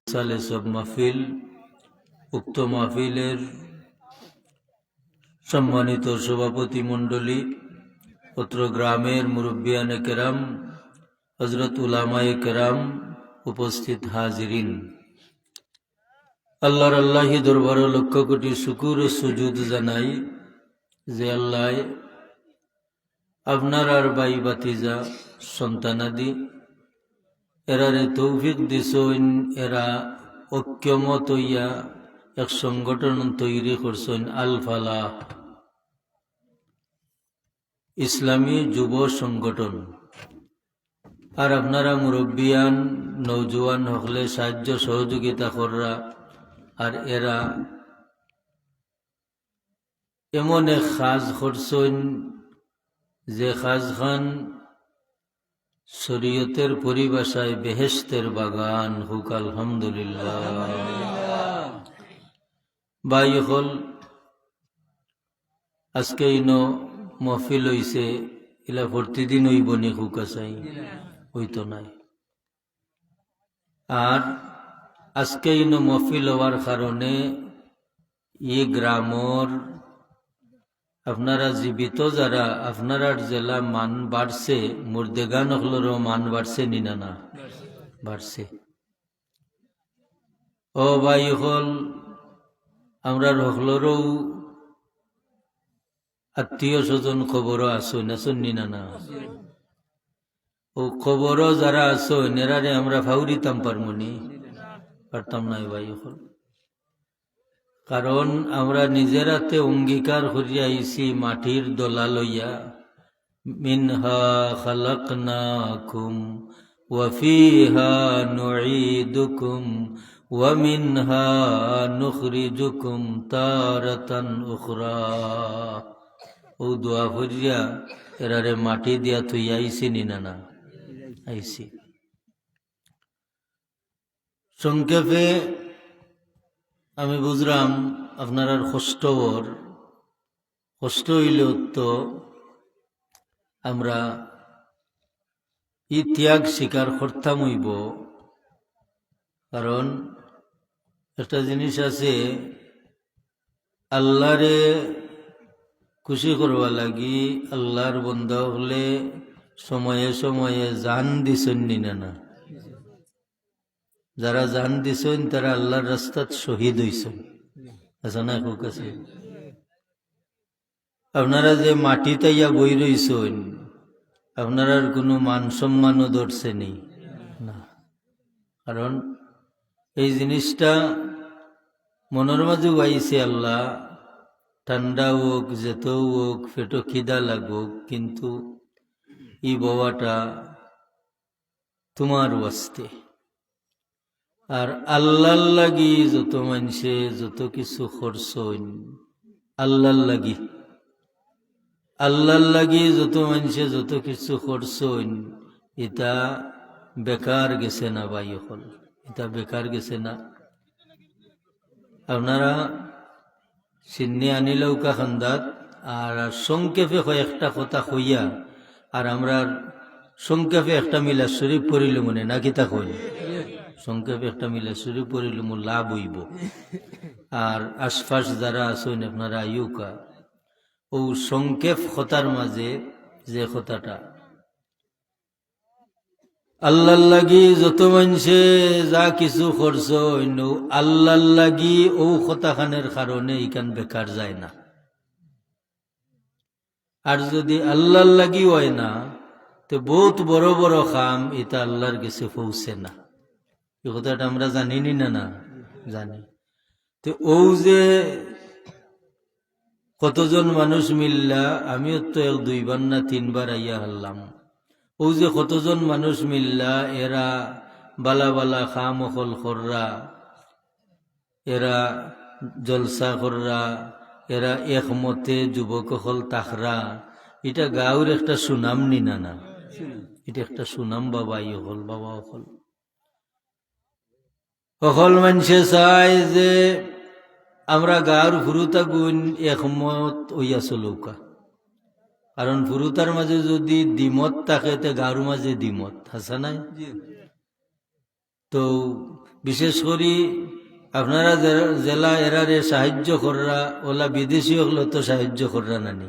সালে সব মাহফিল উক্ত মাহফিলের সম্মানিত সভাপতি মণ্ডলী, অত্র গ্রামের মুরব্বিয়ানে কেরাম, হযরত উলামায়ে কেরাম, উপস্থিত হাজিরিন, আল্লাহর আল্লাহি দরবারে লক্ষ কোটি শুকুর ও সুজুদ জানাই যে আল্লাহ আপনার আর ভাই বাতিজা সন্তানাদি এরারে তৌফিক দিছইন, এরা ঐক্যমত হইয়া এক সংগঠন তৈরি করছেন আল ফালাহ ইসলামী যুব সংগঠন। আর আপনারা মুরব্বিয়ান নৌজওয়ান হকলে সাহায্য সহযোগিতা কররা, আর এরা এমন এক কাজ করছেন যে কাজ খান শরীয়তের পরিভাষায় বেহেশতের বাগান। হুক আলহামদুলিল্লাহ। ভাই হল আজকে ইনো মহফিল হইছে, এলা প্রতিদিন হইব নি? হুক আসাই হইতো নাই। আর আজকে ইনো মহফিল হওয়ার কারণে এই গ্রামর আপনারা জীবিত যারা, আপনার জেলা মান বাড়ছে, মুর্দেগান হলেরও মান বাড়ছে নিনা না? বাড়ছে। ও ভাই হল আমরা হকলেরও আত্মীয় স্বজন খবরও আসো নাচন নিনা না? ও খবরও যারা আসো নেরারে আমরা ফাউরিতাম পারমনি? পারতাম নাই ভাই হল। কারণ আমরা নিজেরাতে অঙ্গীকার করিয়া আইছি মাটির দোলা লইয়া, মিনহা খালাকনাকুম ওয়া ফিহা নুঈদুকুম ওয়া মিনহা নুখরিজুকুম তারাতান উখরা। ও দোয়া করিয়া এরারে মাটি দিয়া তুই আইছি নিনা না? আইছি। সংক্ষেপে আমি বুঝলাম আপনার কষ্ট হইলেও তো আমরা ই ত্যাগ স্বীকার করতাম হইব। কারণ একটা জিনিস আছে, আল্লাহরে খুশি করবা লাগি আল্লাহর বন্দা হলে সময়ে সময়ে জান দিছেন নিনা না? যারা জান দিছেন তারা আল্লাহর রাস্তাত শহীদ হইছেন। আচ্ছা না? খুব আছে। আপনারা যে মাটি তাইয়া বই রইছেন, আপনার কোনো মান সম্মানও ধরছে নি না? কারণ এই জিনিসটা মনের মাঝে আইছে, আল্লাহ ঠান্ডা হোক, যেত হোক, পেটো খিদা লাগুক, কিন্তু ই বাবাটা তোমার ওয়াস্তে। আর আল্লাহর লাগি যত মানুষে যত কিছু করছেন, আল্লাহর লাগি যত মানুষে যত কিছু করছেন, এটা বেকার গেছে না ভাই হল? এটা বেকার গেছে না? আপনারা চিন্নি আনিলেও কা খান্দাত। আর সংক্ষেপে কয়েকটা কথা কইয়া আর আমরা সংক্ষেপে একটা মিলাদ শরীফ পড়িল মনে না? কিতা কই? সংক্ষেপে একটা মিলাদ শরীফ পড়িল মো লাভ হইব। আর আশপাশ যারা আছেন আপনারা আইউকা ও সংক্ষেপ কথার মাঝে যে কথাটা, আল্লাহর লাগি যত মানুষে যা কিছু করছ, আল্লাহর লাগি ও কথাখানের কারণে ইখান বেকার যায় না। আর যদি আল্লাহর লাগি হয় না, তো বহুত বড় বড় কাম এটা আল্লাহর কাছে পৌঁছে না। এই কথাটা আমরা জানিনি না? না জানি। তো ও যে কতজন মানুষ মিললা, আমিও তো এক দুইবার না তিনবার আইয়া হারলাম। ও যে কতজন মানুষ মিললা, এরা বালা বালা খাম অকল কররা, এরা জলসা কররা, এরা একমতে যুবক হল তাকরা, এটা গাঁওর একটা সুনাম নিনা না? এটা একটা সুনাম বাবা ই হল, বাবা অকল অকল মানুষে চায় যে আমরা গাঁর ফুরুতা গুণ একমত হইয়া চলৌকা। কারণ ফুরুতার মাঝে যদি দ্বিমত থাকে, তো গাঁর মাঝে দ্বিমত হাসা নাই? তো তো বিশেষ করে আপনারা জেলা এরারে সাহায্য কররা ওলা বিদেশি হলো তো সাহায্য কররা নানি,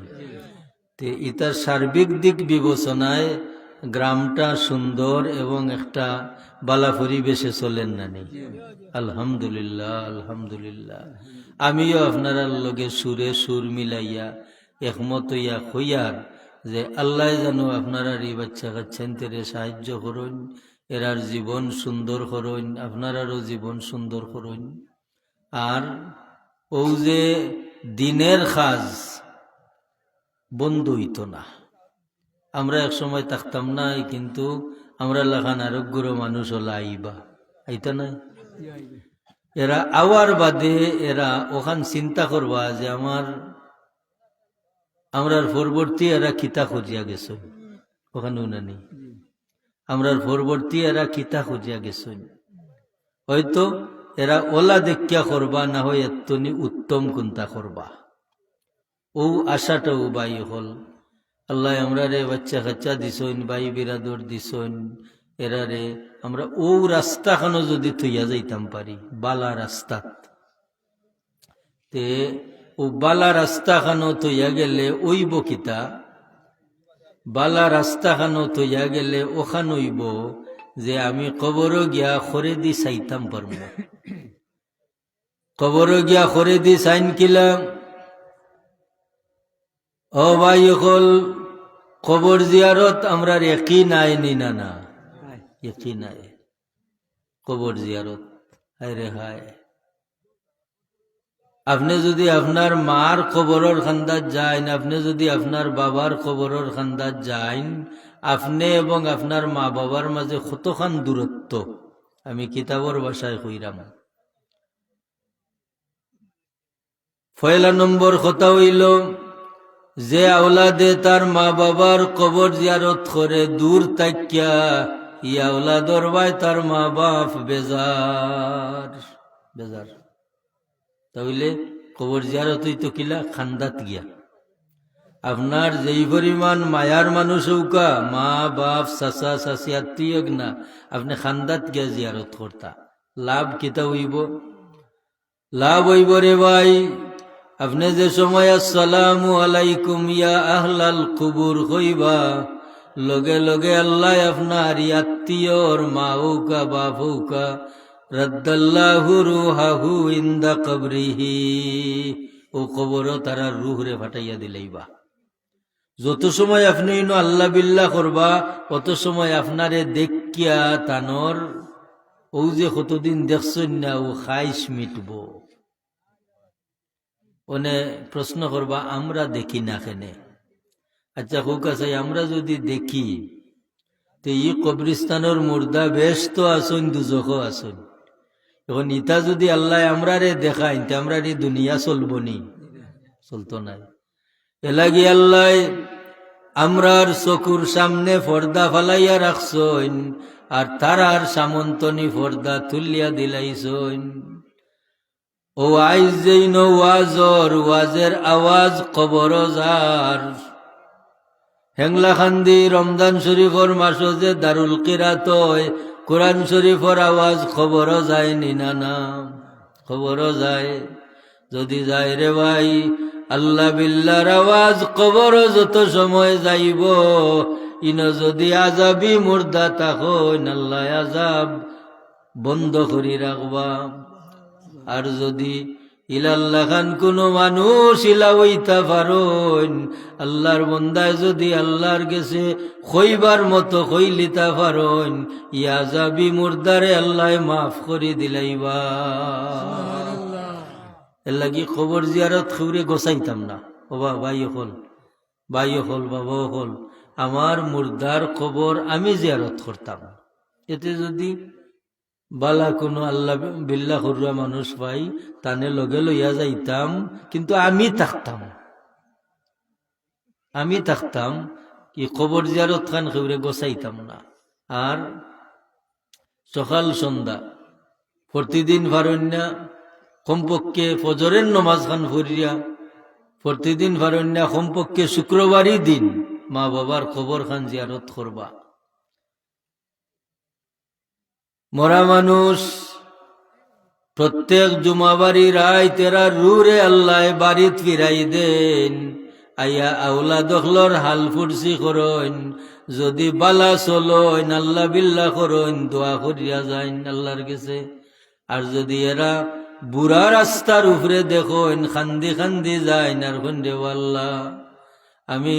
তে ইতার সার্বিক দিক বিবেচনায় গ্রামটা সুন্দর এবং একটা বালা পরিবেশে চলেন নানি। আলহামদুলিল্লাহ, আলহামদুলিল্লাহ। আমিও আপনারা লগে সুরে সুর মিলাইয়া একমত হইয়া হইয়ার যে আল্লাহ যেন আপনারা এই বাচ্চা কাচ্ছেন তেরে সাহায্য করুন, এরার জীবন সুন্দর করুন, আপনারারও জীবন সুন্দর করুন। আর ও যে দিনের কাজ বন্ধ হইত না, আমরা এক সময় থাকতাম না, কিন্তু আমরা লাখান আরোগ্যর মানুষ হলা আইবা আইতা নাই। এরা আওয়ার বাদে এরা ওখান চিন্তা করবা যে আমরার পরবর্তী এরা কিতা খুঁজিয়া গেছ, ওখানে উনানি আমরার পরবর্তী এরা কিতা খুঁজিয়া গেছ। হয়তো এরা ওলা দেখিয়া করবা, না হয় এতনি উত্তম কোনটা করবা। ও আশাটাও বাই হল। আল্লাহ আমরা রে বাচ্চা কাচ্চা দিছইন, বাই বিরাদর দিছইন, এরারে আমরা ও রাস্তাখানো যদি থইয়া যাইতাম পারি, বালা রাস্তা, তে ও বালা রাস্তাখানো থইয়া গেলে ওইব কিতা, বালা রাস্তাখানো থইয়া গেলে ওখান হইব যে আমি কবরও গিয়া খরে দি চাইতাম পারব। কবরও গিয়া খরে দি চাইন কিলাম, ও ভাই হল কবর জিয়ারত আমরা একই নাই নিনা না, একই নাই কবর জিয়ারত। হায় রে হায়, আপনি যদি আপনার মার কবরের খান্দাত যাইন, আপনি যদি আপনার বাবার কবরের খান্দাত যাইন, আপনি এবং আপনার মা বাবার মাঝে কতখান দূরত্ব আমি কিতাবর ভাষায় কইরাম। পয়লা নম্বর কথা হইল যে আওলাদে তার মা বাবার কবর জিয়ারত করে দূর তাকিয়া, ইয়া আওলাদর ভাই তার মা বাপ বেজার বেজার। তাহলে কবর জিয়ারত হইতো কিলা খান্দাত গিয়া। আপনার যেই পরিমাণ মায়ার মানুষ হৌকা, মা বাপ চাচা চাচি আত্মীয় না, আপনি খান্দাত গিয়া জিয়ারত করতা, লাভ কিতা হইব? লাভ হইব রে ভাই, আপনি যে সময় আসসালামু আলাইকুম ইয়া আহলাল কুবুর কইবা, লগে লগে আল্লাহ আপনার আত্মীয়র মা হৌকা বাপ হৌকা রাদ্দাল্লাহু রুহাহু ইনদা কবরিহি, ও কবর তারা রুহরে ফাটাইয়া দিলেইবা। যত সময় আপনি আল্লাহ বিল্লাহ করবা, অত সময় আপনারে দেখিয়া তানর ও যে কতদিন দেখছেন না ও খাইশ মিটব। ওনে প্রশ্ন করবা আমরা দেখি না কেনে? আচ্ছা হোক আছে, আমরা যদি দেখি তো ই কবরিস্তানের মুর্দা বেশ তো আসুন, দুজখও আসুন। এখন ইটা যদি আল্লাহ আমরা রে দেখাইন, আমরা রে দুনিয়া চলবো নি? চলতো নাই। এলাগি আল্লাহ আমরার চকুর সামনে পর্দা ফালাইয়া রাখছইন, আর তারার সামন্তনী পর্দা তুলিয়া দিলাইছইন। ও আইজ যেই ওয়াজের আওয়াজ কবর যার, হেংলা খান্দি রমজান শরীফর মাস যে দারুল কিরাত কোরআন শরীফর আওয়াজ খবর যায় নিনা না? খবর যায়। যদি যায় রে ভাই, আল্লাহ বিল্লাহর আওয়াজ কবর যত সময় যাইব, ইন যদি আজাবি মুর্দা তাকইন, আল্লাহ আজাব বন্ধ করি রাখবা। আর যদি ইলাল্লাহ খান কোন মানুষ ইলা হইতা পারইন, আল্লাহর বন্দায় যদি আল্লাহর গেছে কইবার মতো কইলিতা পারইন, ইয়া যাবি মুর্দারে আল্লাহ মাফ করি দিলাইবা। এর লাগি খবর জিয়ারত খুঁড়ে গোসাইতাম না। ওবা ভাই হল, ভাই হল, বাবা হল, আমার মুর্দার খবর আমি জিয়ারত করতাম। এতে যদি বালা কোনো আল্লাহ বিল্লাহ হুররা মানুষ পাই, তানে লগে লইয়া যাইতাম, কিন্তু আমি থাকতাম কি কবর জিয়ারত খান খেউরে গোসাইতাম না। আর সকাল সন্ধ্যা প্রতিদিন ভারণ্যা কমপক্ষে ফজরের নমাজ খান ফরিয়া, প্রতিদিন ভারণ্যা কমপক্ষে শুক্রবারই দিন মা বাবার খবর খান জিয়ারত করবা। মরা মানুষ প্রত্যেক জুমাবাড়ি রায় তেরা রুরে আল্লাহ বাড়িত ফিরাই দেন, আইয়া আউলা দখলর হাল ফুরসি করইন, যদি বালা চলইন আল্লাহ বিল্লাহ করইন, দোয়া করিয়া যাইন আল্লাহর কাছে। আর যদি এরা বুড়া রাস্তার উপরে দেখইন, খান্দি খান্দি যাইন আর খন্ডে আল্লাহ আমি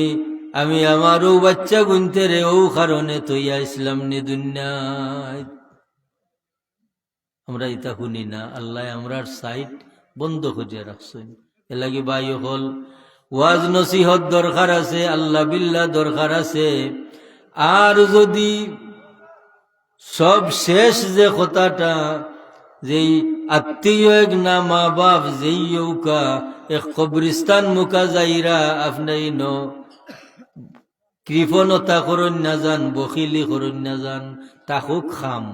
আমি আমারও বাচ্চা গুনতে রে ও কারণে তৈয়া ইসলাম নি দুনিয়ায়। আমরা ইতা শুনি না, আল্লাহ আমরার সাইট বন্ধ করিয়া রাখছেন। এলাকি ভাই হল ওয়াজ নসিহত দরকার আছে, আল্লাহ বিল্লাহ দরকার আছে। আর যদি সব শেষ যে কথাটা, যেই আত্মীয় এক না মা বাপ যেই ইউকা এক কবরিস্তান মুখা যাইরা আপনাই ন কৃপণতা করুন না যান, বখিলি করুন না যান, তাকুক খাম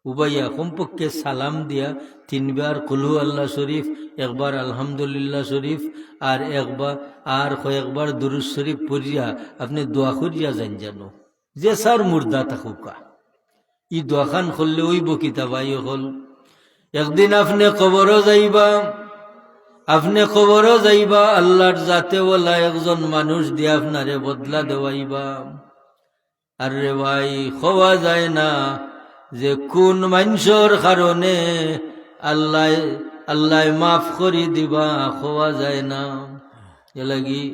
উবাইয়া কমপক্ষে সালাম দিয়া 3 বার কুলহু আল্লাহ শরীফ, একবার আলহামদুলিল্লাহ শরীফ, আর কয়েকবার দুরূদ শরীফ পড়িয়া আপনি দোয়া করিয়া যান, জানো যে সার মুর্দা তাকুকা ই দোয়াখান করলে ওই বকিতা ভাই হল। একদিন আপনি কবরও যাইবা, আল্লাহর জাতে ওলা একজন মানুষ দিয়ে আপনারে বদলা দেওয়াইবা। আর রে ভাই খোয়া যায় না যে কোন মানুষের কারণে আল্লাহ মাফ করি দিবা, খোয়া যায় না। এ লাগি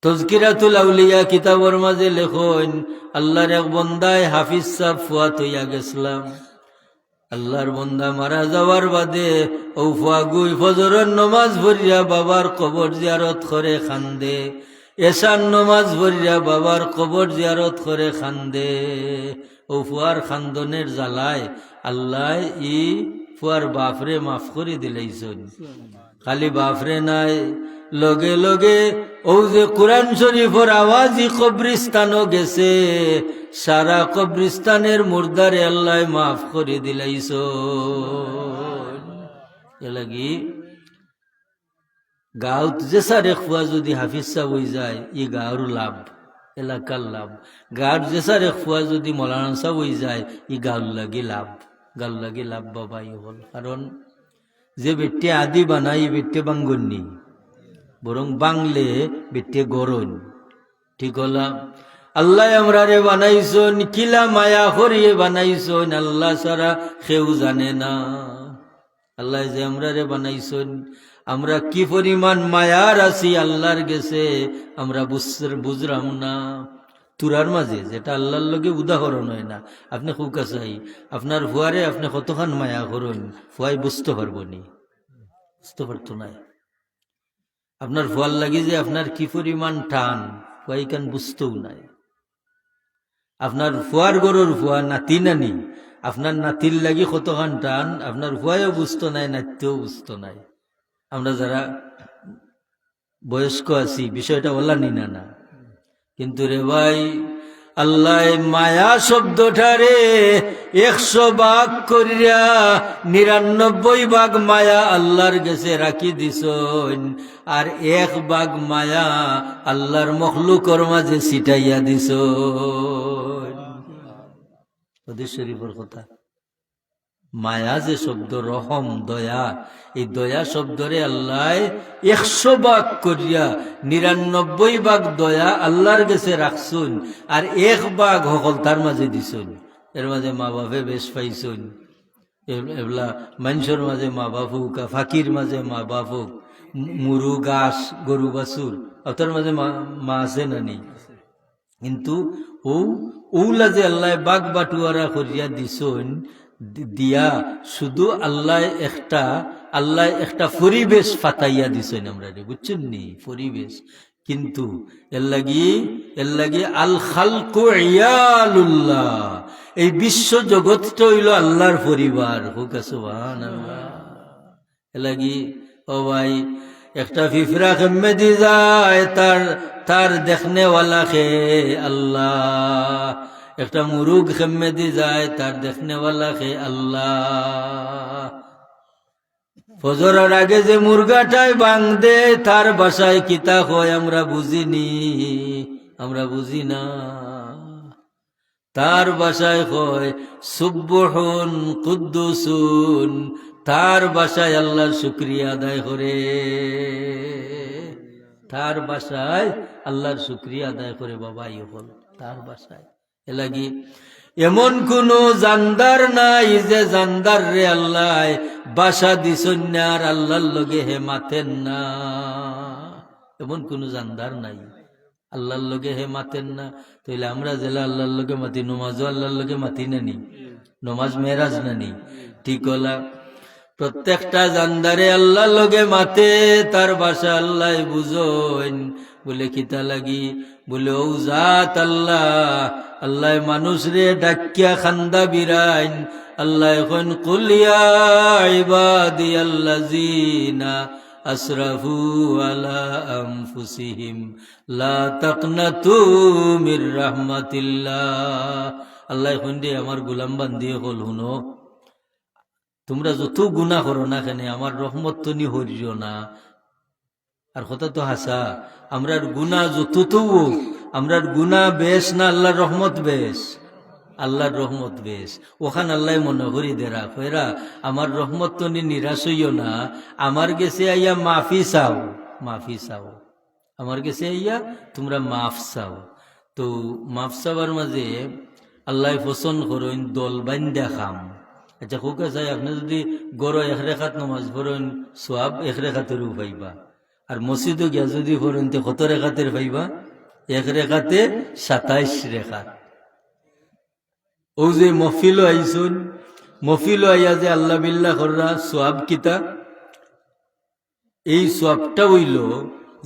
তজকিরাতুল আউলিয়া কিতাবর মাঝে লেখন, আল্লাহর এক বন্দায় হাফিজ সাহেব ফুয়াত হইয়া গেছিলাম। আল্লাহর বন্দা মারা যাওয়ার বাদে ও ফুয়াগুই ফজরের নমাজ ভরিয়া বাবার কবর জিয়ারত করে খান্দে, এশার নমাজ ভরিয়া বাবার কবর জিয়ারত করে খান্দে। ও ফুয়ার খান্দনের জ্বালায় আল্লাহ ই ফুয়ার বাপরে মাফ করে দিলেইছন। খালি বাপরে নাই, লগে লগে ও যে কুরআন শরীফের আওয়াজি কবরিস্তানও গেছে, সারা কবরিস্তানের মুর্দারে আল্লাহ মাফ করে দিলাইছন। এ লাগি গাঁৱত যে সারে খুয়া যদি হাফিজ সাহ হয়ে যায়, ই গাঁৱৰ লাভ, এলাকার লাভ। গাঁৱৰ যে সারে খুয়া যদি মৌলানা সাহ হয়ে যায়, ই গাঁৱৰ লাগি লাভ বাবাই হল। কারণ যে বেটে আদি বানাই বেটে বাঙ্গননি, বরং বাংলে বেটে গরণ। ঠিক হলা আল্লাহ আমরারে বানাইছন, কিলা মায়া করিয়ে বানাইছন, আল্লাহ সারা কেউ জানে না। আল্লাহ যে আমরারে বানাইছন, আমরা কি পরিমাণ মায়ার আছি আল্লাহর গেছে আমরা বুঝলাম না। তুরার মাঝে যেটা আল্লাহর লগে উদাহরণ হয় না। আপনি খুব কাছে আপনার ফুয়ারে আপনি কতখান মায়া করুন, ফুয়াই বুঝতে পারবো নি, বুঝতে পারতো না। আপনার ফুয়ার লাগি যে আপনার কি পরিমাণ টান, ফুয়াই কান বুঝতেও নাই। আপনার ফুয়ার গরুর ফুয়া নাতি নানি, আপনার নাতির লাগি কতখান টান, আপনার ফুয়াইও বুঝতো নাই, নাতিও বুঝতো নাই। আমরা যারা বয়স্ক আছি বিষয়টা বলা নিনা না, কিন্তু রে ভাই আল্লাহ মায়া শব্দটারে 100 ভাগ করিয়া 99 ভাগ মায়া আল্লাহর গেছে রাখি দিছন, আর 1 ভাগ মায়া আল্লাহর মখলুকর মাঝে ছিটাইয়া দিছন। হাদিস শরীফের কথা। মায়া যে শব্দ, রহম দয়া, এই দয়া শব্দরে আল্লাহ 100 ভাগ করিয়া 99 ভাগ দয়া আল্লাহর কাছে রাখছুন, আর 1 ভাগ হকল তার মাঝে দিছুন। এর মাঝে মা বাপে বেশ পাইছুন, এগুলা মানুষের মাঝে মা বাপ হোক, ফাঁকির মাঝে মা বাপ হোক, মুরু গাছ গরু বাছুর অতর মাঝে মা আছে না নেই। কিন্তু ওলা যে আল্লাহ বাগ বাটুয়ারা করিয়া দিছুন, দিয়া শুধু আল্লাহ একটা পরিবেশ ফাতাইয়া দিছেন আমরা, বুঝছেন নি পরিবেশ। কিন্তু এর লাগি আল খালকু ইয়ালুল্লাহ, এই বিশ্ব জগৎটা হইল আল্লাহর পরিবার। হোক সুবহানাল্লাহ। এর লাগি ও ভাই একটা ফিফরা কেমনে দি যায়, তার দেখনেওয়ালা খে আল্লাহ। একটা মুরুগ খেমে দি যায়, তার দেখনেওয়ালা খে আল্লাহ। ফজরের আগে যে মুরগাটাই বাং দে, তার বাসায় কিতা হয় আমরা বুঝি না। তার বাসায় কয় সুব্বুহুন কুদ্দুসুন, তার বাসায় আল্লাহর শুকরিয়া আদায় করে, তার বাসায় আল্লাহর শুকরিয়া আদায় করে বাবা ইহল তার বাসায়। এলাগি এমন কোন জানদার নাই যে জানদার রে আল্লাহ বাসা দিছন না আর আল্লাহর লগে হে মাতেন না, এমন কোন জানদার নাই আল্লাহর লগে হে মাতেন না। তাইলে আমরা জেলা আল্লাহর লগে মাতি, নমাজও আল্লাহর লগে মাতি নানি, নমাজ মেরাজ নানি, ঠিক হলা প্রত্যেকটা জানদারে আল্লাহ লগে মাতে, তার বাসা আল্লাহ বুঝন। বলে কিতা লাগি, বলে ও জাত আল্লাহ, আল্লাহ মানুষ রে ডাকিয়া খান্দা বিরাইন। আল্লাহ এখন কুলিয়া ইবাদিয়াল্লাযিনা আসরাফু আলা আনফুসিহিম লা তাকনাতু মির রাহমাতিল্লাহ। আল্লাহ এখন দে আমার গোলাম বান্দি হল, হুনো তোমরা যত গুনাহ করো না কেন আমার রহমত তো নি হরিও না। আর কথা তো হাসা, আমরার গুনাহ যত তো আমরার গুনাহ বেশ না আল্লাহর রহমত বেশ, আল্লাহর রহমত বেশ। ওখান আল্লাহ মনে করি দেরা ফেরা আমার রহমত তো নি নিরাশ হইও না, আমার গেছে আইয়া মাফি চাও, মাফি চাও, আমার গেছে আইয়া তোমরা মাফ চাও। তো মাফ চাওয়ার মাঝে আল্লাহ পছন্দ করেন দল বান্ধা খাম। আচ্ছা হোকা চাই আপনি যদি গড় এক রেখাত নমাজ পড়েন সোয়াব এক রেখাতেরও পাইবা, আর মসজিদও গিয়া যদি পড়েন তো কত রেখাতের পাইবা, এক রেখাতে 27 রেখাত। ও যে মফিলও আইসুন, মফিলও আইয়া যে আল্লাহ বিল্লাহ কররা সোয়াব কিতা, এই সোয়াবটা হইল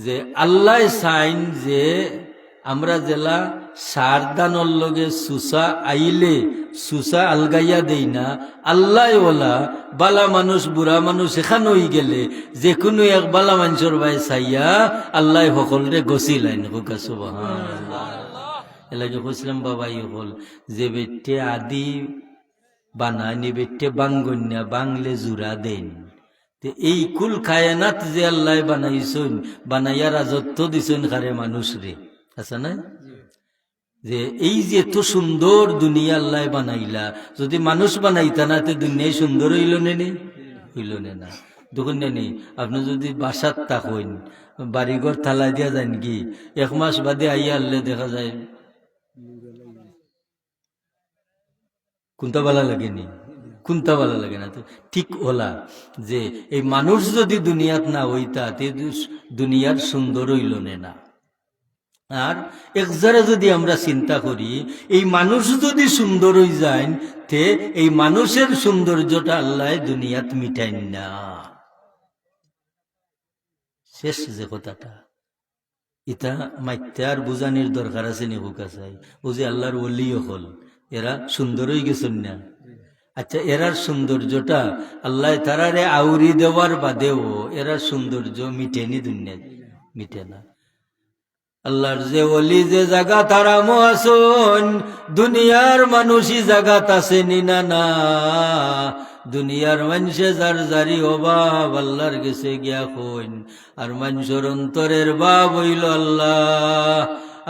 যে আল্লাহ সাইন যে আমরা জেলা সারদানর লগে সুসা আইলে সুসা আলগাইয়া দেই না, আল্লাহ ওলা বালা মানুষ বুড়া মানুষ এখানে হই গেলে যে কোনো এক বালা মানুষের ভাই চাইয়া আল্লাহ সকলরে গছিলাইন। হুকা সুবহানাল্লাহ। এলাকে কইছিলাম বাবা হল যে বেটে আদি বানানি বেটে বাঙ্গন্যা বাংলে জুড়া দেন। এই কুল কায়নাত যে আল্লাহ বানাইছেন, বানাইয়া রাজত্ব দিছেন খারে মানুষ রে, আচ্ছা না? যে এই যে এত সুন্দর দুনিয়া আল্লাহ বানাইলা, যদি মানুষ বানাইতা না তো দুনিয়ায় সুন্দর হইল নে, হইল না। দেখুন নি আপনি যদি বাসাত থাকেন, বাড়িঘর থালা দিয়া যান কি 1 মাস বাদে আইয়া আল্লাহ দেখা যায় কোনটা ভালো লাগেনি, কোনটা ভালো লাগে না। তো ঠিক ওলা যে এই মানুষ যদি দুনিয়াত না হইতা তে দুনিয়ার সুন্দর হইল না। আর একজারা যদি আমরা চিন্তা করি এই মানুষ যদি সুন্দর হয়ে যায় তে এই মানুষের সৌন্দর্যটা আল্লাহ দুনিয়াত মিটাই না। শেষ যে কথাটা এটা মাইতে আর বুঝানির দরকার আছে নি হুকা চাই। ও যে আল্লাহর ওলিও হল, এরা সুন্দর হয়ে গেছেন না। আচ্ছা এরার সৌন্দর্যটা আল্লাহ তারারে আউরি দেওয়ার বাদেও এরার সৌন্দর্য মিটেনি, দুনিয়ায় মিটে না। আল্লাহর যে ওলি যে জায়গা তারামো আসন, দুনিয়ার মানুষই জায়গাত আছে নিনা না। দুনিয়ার মানুষে যার জারি অভাব আল্লাহর গেছে গিয়া কইন, আর মানুষের অন্তরের ভাব হইল আল্লাহ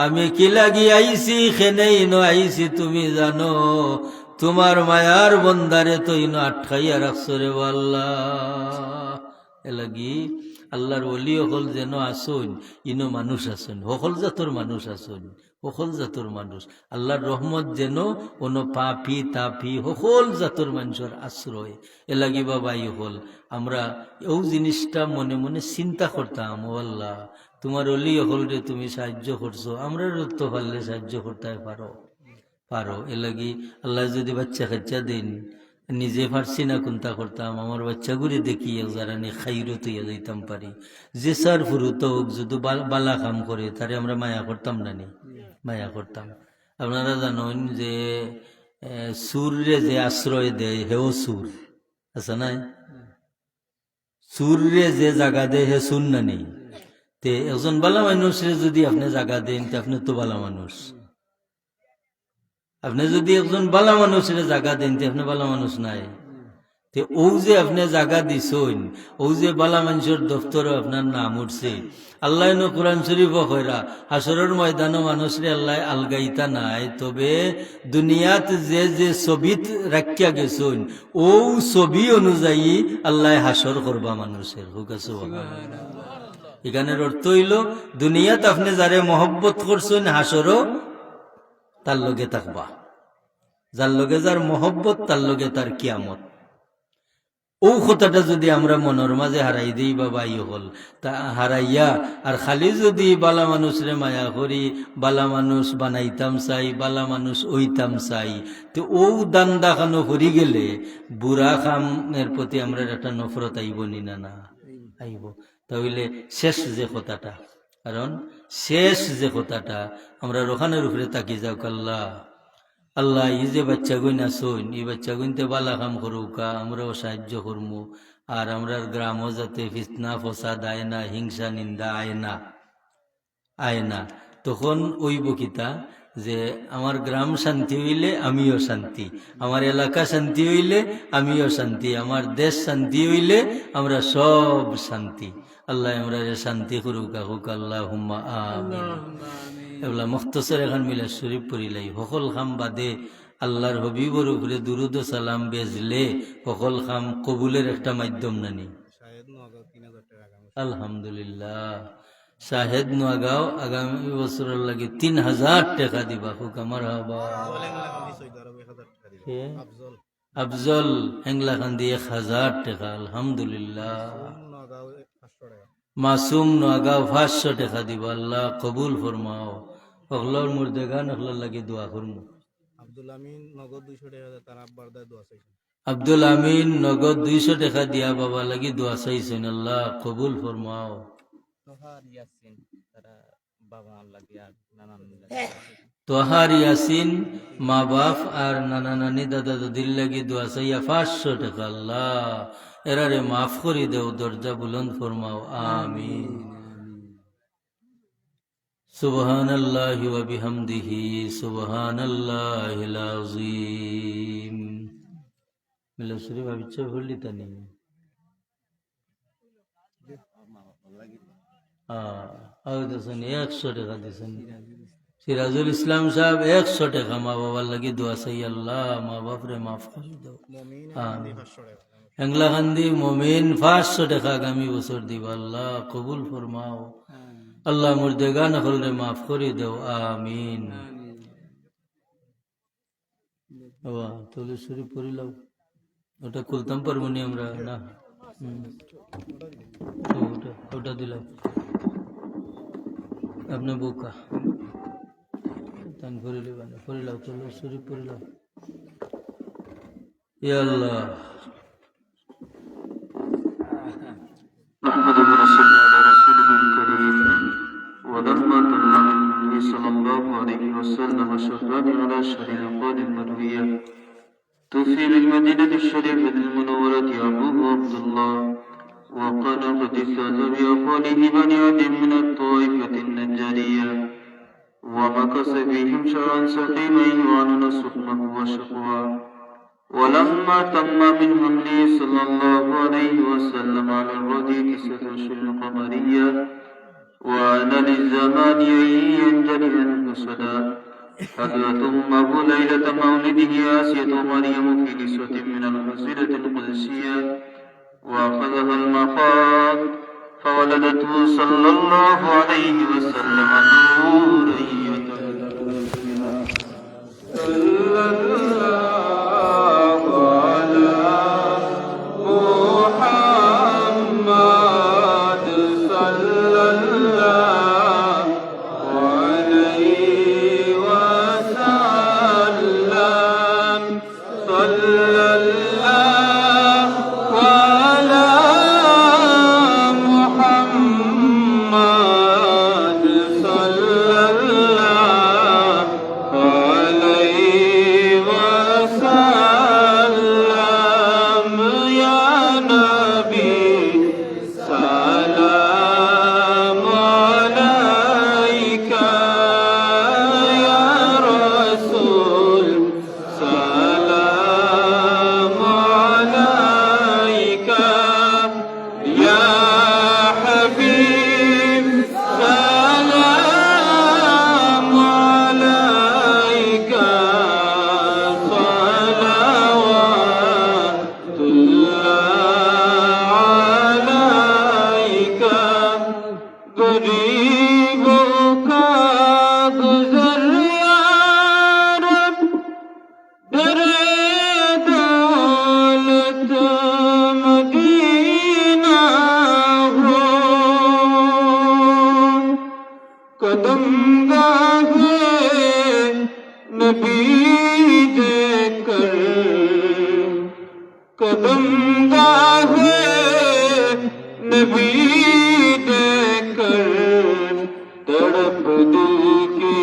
আমি কি লাগি আইছি, খেনেই ন আইছি তুমি জানো, তোমার মায়ার বন্দারে তো ইনো আটকাইয়া রাখছো রে আল্লাহ। এলাগি আল্লাহর ওলি হল যেন আসুন, ইনো মানুষ আসুন, সকল জাতর মানুষ আসুন, সকল জাতর মানুষ। আল্লাহর রহমত যেন কোনো পাপি তাপি সকল জাতর মানুষের আশ্রয়। এলাগি বাবাই হল আমরা এই জিনিসটা মনে মনে চিন্তা করতাম, ও আল্লাহ তোমার ওলি হল রে তুমি সাহায্য করছো, আমরা তো পারলে সাহায্য করতে পারো পারো। এলাগি আল্লাহ যদি বাচ্চা কাচ্চা দেন, নিজে পারছি না কোনটা করতাম, আমার বাচ্চাগুলি দেখি যারা নি খাইরত ইয়া যাইতাম পারি। যে সার ফুরুত হোক যদি বালা কাম করে তারে আমরা মায়া করতাম না নি, মায়া করতাম। আপনারা জানেন যে সুরে যে আশ্রয় দেয় হেও সুর আচ্ছা নাই, সুরে যে জায়গা দেয় হে সুর না নেই। তে একজন বালা মানুষের যদি আপনি জায়গা দেন তে আপনি তো বালা মানুষ, আপনি যদি একজন বালা মানুষের জায়গা দেন তে আপনি বালা মানুষ নাই। তে ও যে আপনি জায়গা দিছেন, ও যে বালা মানুষের দফতরে আপনার নাম উঠছে, আল্লাহ ন কোরআন শরীফ কইরা হাসরের ময়দানও মানুষরে আল্লাহ আলগাইতা নাই, তবে দুনিয়াত যে যে ছবিত রাখিয়া গেছেন ও ছবি অনুযায়ী আল্লাহ হাসর করবা মানুষের। এখানের অর্থ হইল দুনিয়াত আপনি যারে মহব্বত করছেন হাসরও তার লগে থাকবা, যার লগে যার মহব্বত তার লগে তার কিয়ামত। ও কথাটা যদি আমরা মনের মাঝে হারাই দিই বাবা ই হল তা হারাইয়া আর খালি যদি বালা মানুষরে মায়া করি, বালা মানুষ বানাইতাম চাই, বালা মানুষ ওইতাম চাই, তো ও দান দাখানো করি গেলে বুড়া খামের প্রতি আমরা একটা নফরত আইব নি না? না আইব। তাহলে শেষ যে কথাটা, কারণ শেষ যে কথাটা আমরা রোখানের উপরে তাকি যাও, আল্লাহ আল্লাহ এই যে বাচ্চা গুণ আসুন, এই বাচ্চা গুণতে বালা কাম করুকা, আমরাও সাহায্য করবো, আর আমরার গ্রামও যাতে ফিতনা ফসাদ আয় না, হিংসা নিন্দা আয় না। তখন ওই বকিতা যে আমার গ্রাম শান্তি হইলে আমিও শান্তি, আমার এলাকা শান্তি হইলে আমিও শান্তি, আমার দেশ শান্তি হইলে আমরা সব শান্তি। আল্লাহ আমরা শান্তি করুকা হুক আল্লাহ হুম্মা আমিন। এগুলা মুখতসর এখন মিলা শরীফ পড়িলাই সকল খাম বাদে আল্লাহর হবিবর উপরে দুরুদ সালাম বেজলে সকল খাম কবুলের একটা মাধ্যম নানি। আলহামদুলিল্লাহ। শাহেদ নোয়াগাঁও আগামী বছরের লাগে 3000 টাকা দিবা হুক আমার হবা। আফজল হেংলাকান্দি 1000 টাকা। আলহামদুলিল্লাহ। মাসুম নোয়াগাঁও 500 টাকা দিব। আল্লাহ কবুল ফরমাও। অগলার মুর্দেগান অগলার লাগে দোয়া করমু। আব্দুল আমিন নগদ 200 টাকা দিয়া বাবা লাগি দোয়া চাইছেন। আল্লাহ কবুল ফরমাও। তোহার ইয়াসিন মা বাপ আর নানা নানি দাদা দাদির লাগি দোয়া চাইয়া 500 টাকা। আল্লাহ এরারে মাফ করি দেও, দরজা বুলন্দ ফরমাও। আমিন। সুবহানাল্লাহি ওয়া বিহামদিহি সুবহানাল্লাহিল আযীম। মিলা শরীফ আবিচ্ছা বললি তানি দিয়েছেন 100 টাকা দিয়েছেন। সিরাজুল ইসলাম সাহেব 100 টাকা মা বাবার লাগি দোয়া চাই। আল্লাহ মা বাপরে মাফ করে দাও। হেংলাকান্দি মমিন 500 টাকা আগামী বছর দিব। আল্লাহ কবুল ফরমাও। আল্লাহ মুর্দেগান হলরে মাফ করে দাও। আমিন। বাবা তোলে শরীফ পড়িলাম, ওটা খুলতাম পারবো নি আমরা না। ওটা দিলাম আপনি বোকা তান পড়িলে পড়িলাম, তোলে শরীফ পড়িলাম। ইয়া আল্লাহ ولما تم النبي صلى الله عليه وسلم شهران على شهر القاد المروية توفي بالمدينة الشريفة المنورة أبوه عبد الله، وقال قد فاز بأقواله بني عدي من الطائفة النجارية، ومكث فيهم شهرا سقيما يعانون سقمه وشقواه. ولما تم من حمله صلى الله عليه وسلم على الردي 9 أشهر قمرية، وأن للزمان أن ينجلي عنه صدى، حضرت أمه ليلة مولده آسية مريم في نسوة من الحصيرة القدسية، وأخذها المخاض فولدته صلى الله عليه وسلم نورا يتلألأ. صلى الله على محمد صلى الله عليه وسلم. صلى الله على محمد صلى الله عليه करमगाहे नबी देखकर तड़प दिल की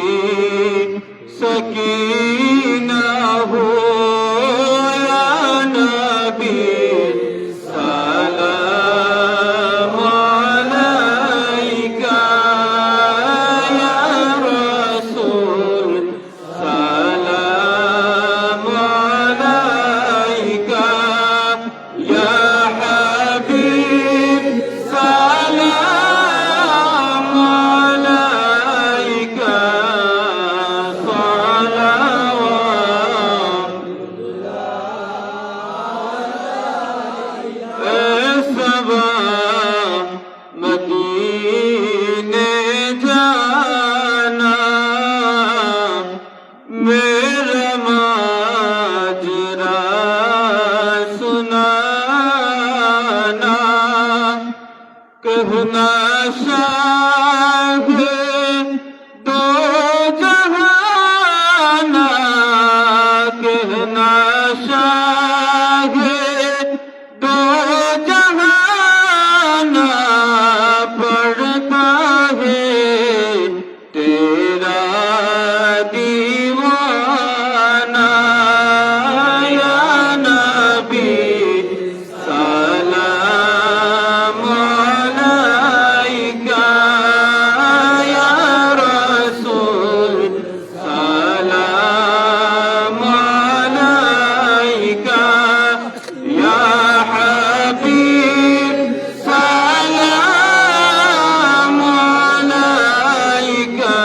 सकीना हो या नबी सलाम अलैका या रसूल सलाम अलैका या हबीब सलाम अलैका सबा मदीने जाना मेरा माजरा सुनाना कहना शाह दो जहाना कहना शाह दो जहाना पढ़ता है तेरा दीवाना या नबी सलाम अलैका या रसूल सलाम अलैका या हबीब सलाम अलैका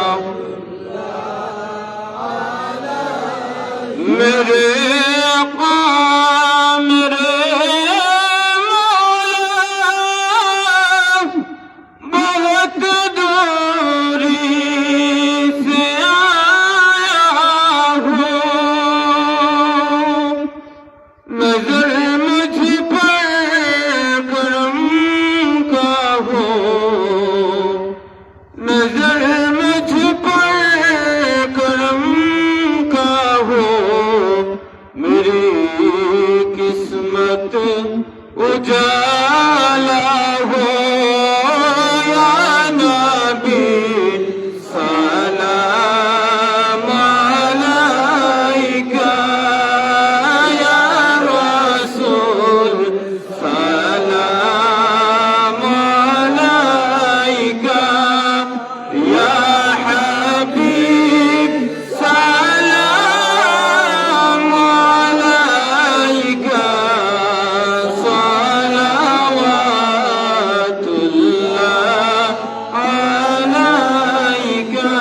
सलावत मेरे आका मेरे मौला बहुत दूरी से आया हूँ नजर मुझ पर करम का हो नजर मुझ पर करम का हो मेरी किस्मत उजाला हो या नबी सलाम अलैका या रसूल सलाम अलैका या हबीब सलाम अलैका सलावतुल्लाह अलैका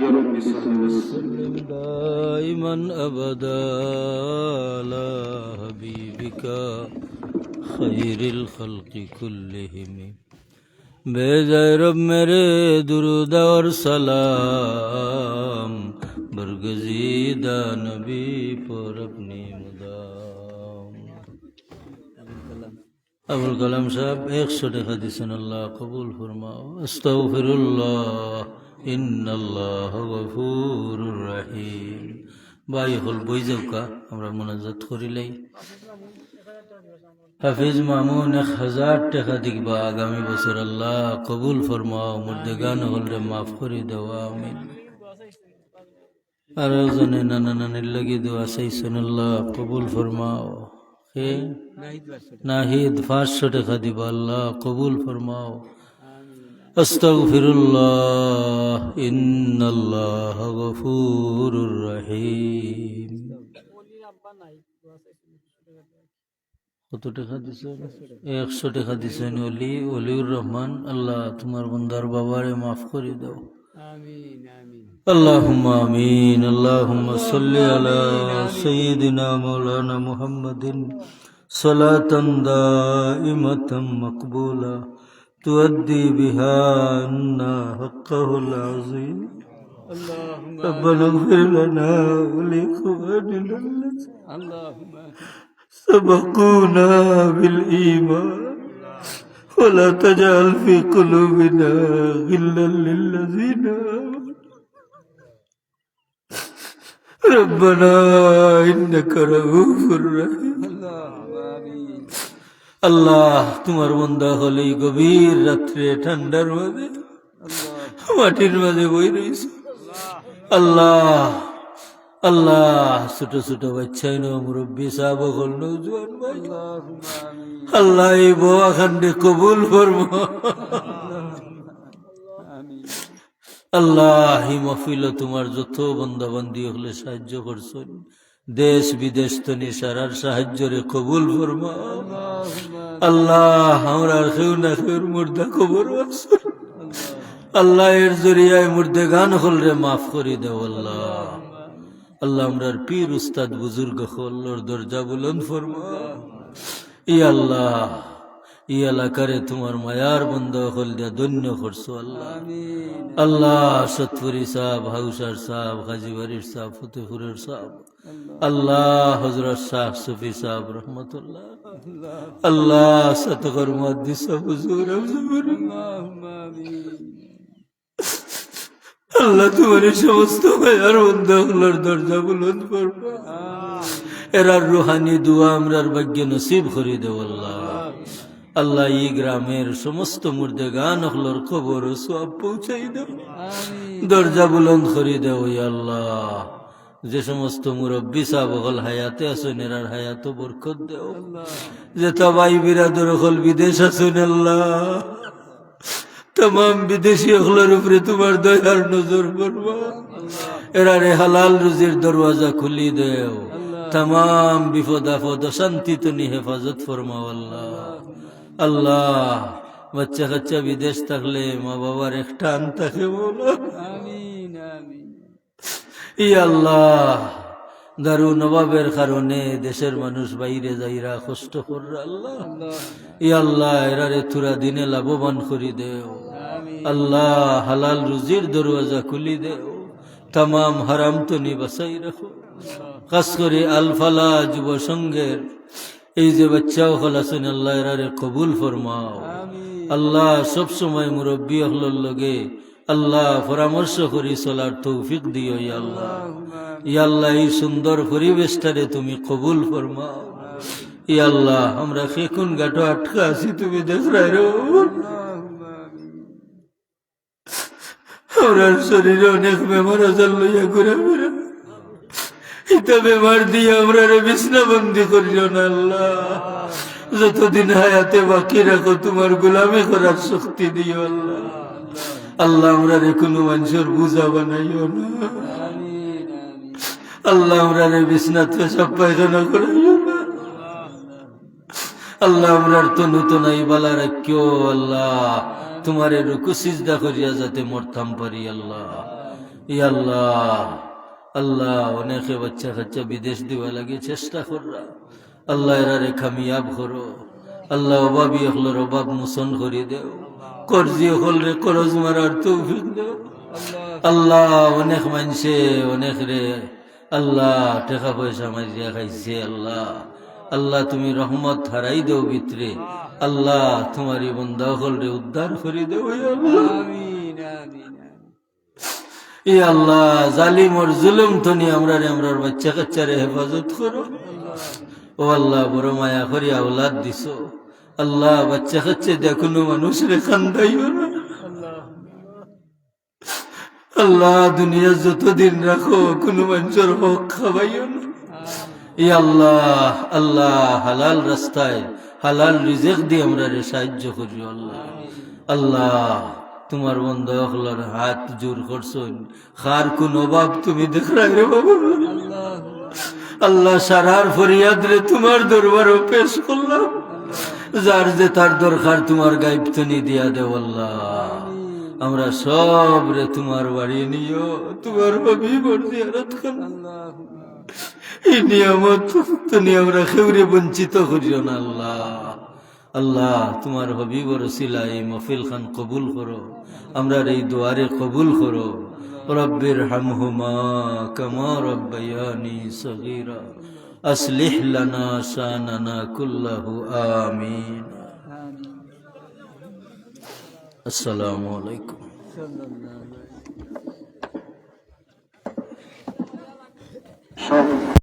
या रब्बी सल्ली वसल्लिम دائما أبدا على حبيبك خير الخلق كلهم बेजाय रब मेरे दुरूद और सलाम बरगजीदा नबी पर अपनी मुदाम अबुल कलाम साहब 100 টাকা দিয়েছেন আল্লাহ কবুল ফরমাও আস্তাগফিরুল্লাহ ইন্নাল্লাহ গফুরুর রহিম ভাই হল বই যাওকা আমরা মুনাজাত করিলাই হাফিজ মামুন 1000 টাকা দিবা আগামী বছর আল্লাহ কবুল ফরমাও মুর্দেগান হলরে মাফ করে দাও আমিন আর জনে নানা নানির লাগি দোয়া চাইছেন আল্লাহ কবুল ফরমাও হে নাহিদ 500 টাকা দিবা আল্লাহ কবুল ফরমাও আস্তাগফিরুল্লাহ ইন্নাল্লাহ গফুরুর রহিম কত টাকা দিছেন 100 টাকা দিছেন ওলিউর রহমান আল্লাহ তোমার বান্দার বাবারে মাফ করে দাও আমিন আমিন আল্লাহুম্মা আমিন আল্লাহুম্মা সাল্লি আলা সাইয়্যিদিনা মাওলানা মুহাম্মাদিন সালাতান দাইমাতাম মাকবুলা তুআদ্দি বিহা আন্না হাক্কাহুল আযীম ربنا اغفر لنا ولإخواننا الذين سبقونا بالإيمان ولا تجعل في قلوبنا غلا للذين آمنوا রব্বানা ইন্নাকা রাউফুর রহিম। আল্লাহ তোমার বান্দা হলেই গভীর রাত্রে ঠান্ডার মাঝে মাটির মাঝে বই রয়েছে। আল্লাহ আল্লাহ ছোট ছোট বাচ্চাই নো মুরব্বী সাহাব হল নৌজওয়ান ভাই, আল্লাহ এই বোয়া খান্ডে কবুল ফরমা। আল্লাহ এই মাহফিল তোমার যত বান্দা বান্দি হলে সাহায্য করছেন, দেশ বিদেশ তো নিশারার সাহায্যরে কবুল ফরমা। আল্লাহ আমরা কেউ না কেউ মুর্দা কবর আছে, আল্লাহ এর জরিয়ায় মুর্দে গান হলরে মাফ করে দেও। আল্লাহ আল্লাহ আমরার পীর উস্তাদ বুজুর্গ হল্লোর দরজা বুলন্দ ফরমা। ই আল্লাহ ই এলাকারে তোমার মায়ার বন্ধ হল দিয়া ধন্য করছো। আল্লাহ আল্লাহ সতপুরি সাহেব, হাউসার সাহেব, হাজিবাড়ির সাহেব, ফতেপুরের সাহেব, আল্লাহ হজরত শাহ সুফি সাহেব রহমতুল্লাহ, আল্লাহ সতকর মুহাদ্দিস হুজুর আল্লাহ তোমার সমস্ত মায়ার বন্ধ হলোর দরজা বুলন্দ করবা। এরার রুহানি দুয়া আমরার ভাগ্যে নসিব করে দেও। আল্লাহ আল্লাহ এই গ্রামের সমস্ত মুর্দে গান হলোর খবর সব পৌঁছাই দেও, দরজা বুলন্দ করে দেও। আল্লাহ যে সমস্ত মুরব্বী সাহেব হল হায়াতে আসুন, এরার হায়াত বরকত দেও। যে তাবাই বিরাদর হল বিদেশ আসুন, আল্লাহ तमाम বিদেশি হলের উপরে তোমার দয়ার নজর পড়বা। এরারে হালাল রুজির দরওয়াজা খুলি দেও, तमाम বিপদ আপদ শান্তি তুমি হেফাজত ফরমাও। আল্লাহ আল্লাহ বাচ্চা কাচ্চা বিদেশ থাকলে মা বাবার একটা আন থাকে বলো। ই আল্লাহ দারু নবাবের কারণে দেশের মানুষ বাইরে যাইরা কষ্ট কররা। আল্লাহ ই আল্লাহ এরারে তুরা দিনে লাভবান করি দেও। আল্লাহ হালাল রুজির দরওয়াজা খুলি দেও, तमाम হারাম তো নি বাঁচাই রাখো। খাস করে আলফালা যুব সংঘের এই যে বাচ্চা হল আছেন, আল্লাহ এরারে কবুল ফরমাও। আল্লাহ সব সময় মুরব্বী হলর লগে আল্লাহ পরামর্শ করি চলার তৌফিক দিও। আল্লাহ আল্লাহ এই সুন্দর পরিবেশটারে তুমি কবুল ফরমাও। আল্লাহ আমরা খেকুন গাটো আটকা আছি, তুমি দেখরাই রো। আমার শরীরে অনেক বেমার আজার লইয়া ঘুরে ঘুরে ইতা বেমার দিয়ে আমরা বিছনা বন্দি করিল না। আল্লাহ যতদিন হায়াতে বাকি রাখো তোমার গোলামি করার শক্তি দিও। আল্লাহ আল্লাহ আমরা কোনো মানুষের বুঝা বানাইও না। আল্লাহ আমরা বিছনাতে সব পায়খানা করাইও না। আল্লাহ আমরার তো নতুন এই বালা রাখিও। আল্লাহ তোমারে রুকু সিজদা করিয়া যাতে মরতাম পারি। আল্লাহ আল্লাহ আল্লাহ অনেকে বাচ্চা কাচ্চা বিদেশ দিবা লাগে চেষ্টা কররা। আল্লাহ এরারে কামিয়াব করো। আল্লাহ অভাবী হলর অভাব মোচন করে দেও, কর্জি হলরে করজ মারার তৌফিক দেও। আল্লাহ অনেক মানুষে অনেক রে আল্লাহ টাকা পয়সা মারিয়া খাইছে। আল্লাহ আল্লাহ তুমি রহমত হারাই দেও ভিতরে। আল্লাহ তোমারই বন্দা হলরে উদ্ধার করে দেও। আল্লাহ জালিম ওর জুলুম তনি আমরার বাচ্চা কাচ্চারে হেফাজত করো। ও আল্লাহ বড় মায়া করি আওলাদ দিস। আল্লাহ বাচ্চা কাচ্চা দেখুন মানুষ রে কান্দাইও না। আল্লাহ দুনিয়া যতদিন রাখো কোনো মানুষের হক খাবাইও না। আল্লাহ আল্লাহ হালাল রাস্তায় হালাল রিজেক দিয়ে আমরা সাহায্য করি। আল্লাহ আল্লাহ তোমার বন্ধ হলার হাত জোর করছেন, খার কোন অভাব তুমি দেখরাই রে বাবু। আল্লাহ সারার ফরিয়াদ রে তোমার দরবারও পেশ করলাম। যার যে তার দরকার তোমার গাইব তনি দিয়া দেও। আল্লাহ আমরা সব রে তোমার বাড়ি নিও, তোমার ভাবি বর্দিয়ারত খান। এই নিয়ামত তুমি আমরা খেউরে বঞ্চিত করিও না। আল্লাহ আল্লাহ তোমার হবিব রসিলা এই মফিল খান কবুল করো, আমরা এই দোয়ারে কবুল করো। রব্বির হামহুমা কামা রব্বায়ানি সগীরা আসলিহ লানা শানানা কুল্লাহু আমিন। আসসালামু আলাইকুম। সব